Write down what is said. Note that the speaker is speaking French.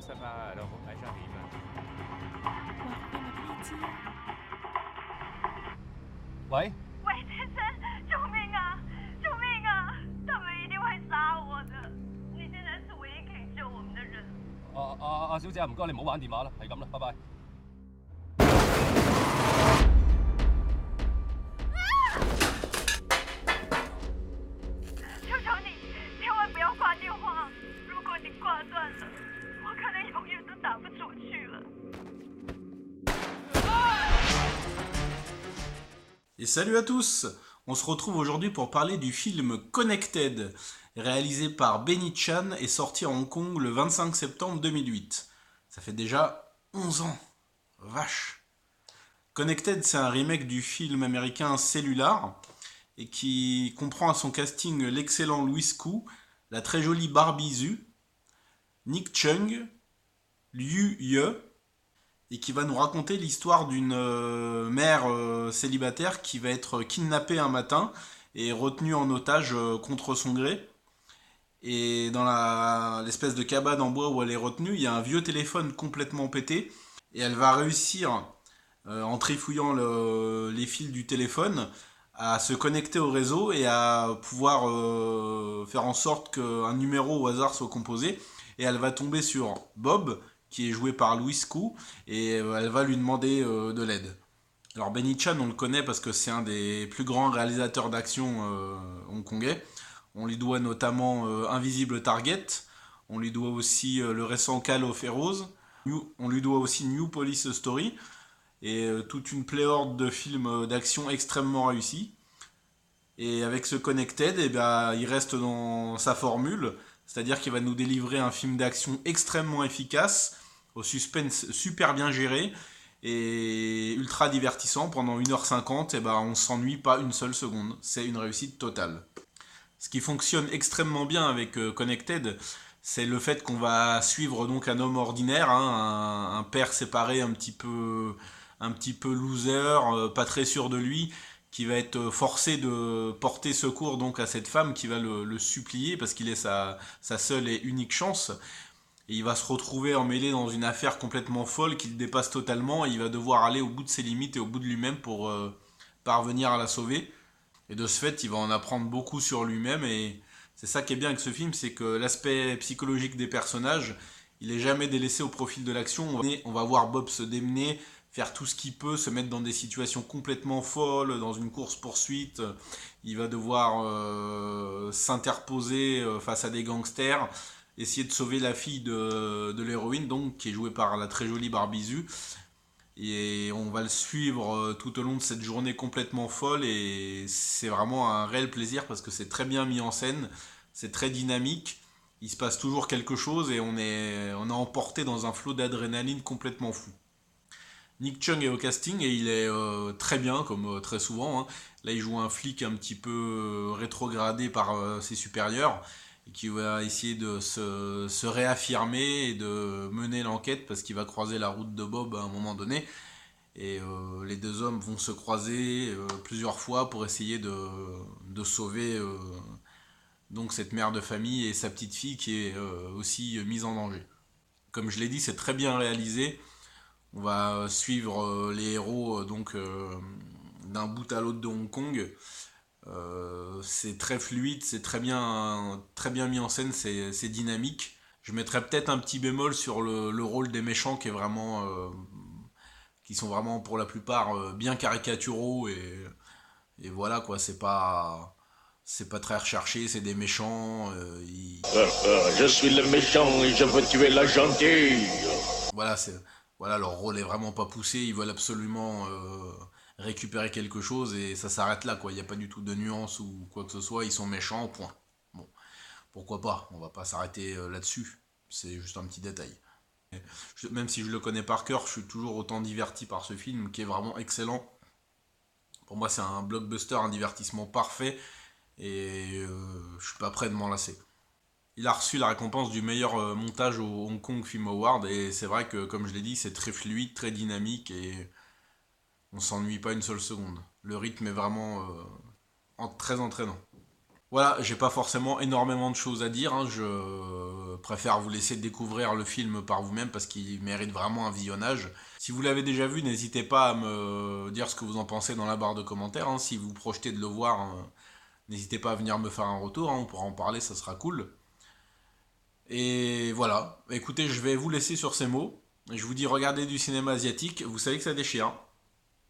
ça va? Alors, j'arrive. 哇，快买飞机！喂，喂，先生，救命啊！救命啊！他们一定会杀我的。你现在是唯一可以救我们的人。小姐，唔該，你唔好玩電話啦，係咁啦，拜拜。求求你，千万不要挂电话！如果你挂断了，我可能永远都打不出去了。Et salut à tous! On se retrouve aujourd'hui pour parler du film Connected, réalisé par Benny Chan et sorti à Hong Kong le 25 septembre 2008. Ça fait déjà 11 ans. Vache! Connected, c'est un remake du film américain Cellular et qui comprend à son casting l'excellent Louis Koo, la très jolie Barbie Zhu, Nick Chung, Liu Ye, et qui va nous raconter l'histoire d'une mère célibataire qui va être kidnappée un matin et retenue en otage contre son gré. Et dans l'espèce de cabane en bois où elle est retenue, il y a un vieux téléphone complètement pété. Et elle va réussir, en trifouillant les fils du téléphone, à se connecter au réseau et à pouvoir faire en sorte qu'un numéro au hasard soit composé. Et elle va tomber sur Bob, qui est joué par Louis Koo, et elle va lui demander de l'aide. Alors Benny Chan, on le connaît parce que c'est un des plus grands réalisateurs d'action hongkongais. On lui doit notamment Invisible Target, on lui doit aussi le récent Call of Heroes, on lui doit aussi New Police Story, et toute une pléiade de films d'action extrêmement réussis. Et avec ce Connected, eh ben, il reste dans sa formule, c'est-à-dire qu'il va nous délivrer un film d'action extrêmement efficace, au suspense super bien géré et ultra divertissant. Pendant 1h50, eh ben, on s'ennuie pas une seule seconde. C'est une réussite totale. Ce qui fonctionne extrêmement bien avec Connected, c'est le fait qu'on va suivre donc un homme ordinaire, hein, un père séparé un petit peu loser, pas très sûr de lui, qui va être forcé de porter secours donc à cette femme qui va le supplier parce qu'il est sa seule et unique chance. Et il va se retrouver emmêlé dans une affaire complètement folle qui le dépasse totalement et il va devoir aller au bout de ses limites et au bout de lui-même pour parvenir à la sauver. Et de ce fait, il va en apprendre beaucoup sur lui-même et c'est ça qui est bien avec ce film, c'est que l'aspect psychologique des personnages, il est jamais délaissé au profil de l'action. On va voir Bob se démener, faire tout ce qu'il peut, se mettre dans des situations complètement folles, dans une course-poursuite. Il va devoir s'interposer face à des gangsters, essayer de sauver la fille de l'héroïne, donc qui est jouée par la très jolie Barbie Zhu. Et on va le suivre tout au long de cette journée complètement folle et c'est vraiment un réel plaisir parce que c'est très bien mis en scène, c'est très dynamique, il se passe toujours quelque chose et on est emporté dans un flot d'adrénaline complètement fou. Nick Chung est au casting et il est très bien, comme très souvent, hein. Là, il joue un flic un petit peu rétrogradé par ses supérieurs et qui va essayer de se réaffirmer et de mener l'enquête parce qu'il va croiser la route de Bob à un moment donné. Et les deux hommes vont se croiser plusieurs fois pour essayer de sauver donc cette mère de famille et sa petite fille qui est aussi mise en danger. Comme je l'ai dit, c'est très bien réalisé. On va suivre les héros d'un bout à l'autre de Hong Kong. C'est très fluide, c'est très bien mis en scène, c'est dynamique. Je mettrais peut-être un petit bémol sur le rôle des méchants qui sont vraiment pour la plupart bien caricaturaux et voilà quoi, c'est pas très recherché, c'est des méchants. Je suis le méchant et je veux tuer la gentille. Voilà, voilà, leur rôle est vraiment pas poussé, ils veulent absolument récupérer quelque chose et ça s'arrête là quoi, il n'y a pas du tout de nuance ou quoi que ce soit, ils sont méchants, point. Bon, pourquoi pas, on va pas s'arrêter là-dessus, c'est juste un petit détail. Même si je le connais par cœur, je suis toujours autant diverti par ce film qui est vraiment excellent. Pour moi c'est un blockbuster, un divertissement parfait et je suis pas prêt de m'en lasser. Il a reçu la récompense du meilleur montage au Hong Kong Film Award et c'est vrai que comme je l'ai dit c'est très fluide, très dynamique et on s'ennuie pas une seule seconde. Le rythme est vraiment très entraînant. Voilà, j'ai pas forcément énormément de choses à dire, hein, je préfère vous laisser découvrir le film par vous-même parce qu'il mérite vraiment un visionnage. Si vous l'avez déjà vu, n'hésitez pas à me dire ce que vous en pensez dans la barre de commentaires, hein. Si vous projetez de le voir, hein, n'hésitez pas à venir me faire un retour, hein, on pourra en parler, ça sera cool. Et voilà, écoutez, je vais vous laisser sur ces mots. Je vous dis regardez du cinéma asiatique, vous savez que ça déchire, hein.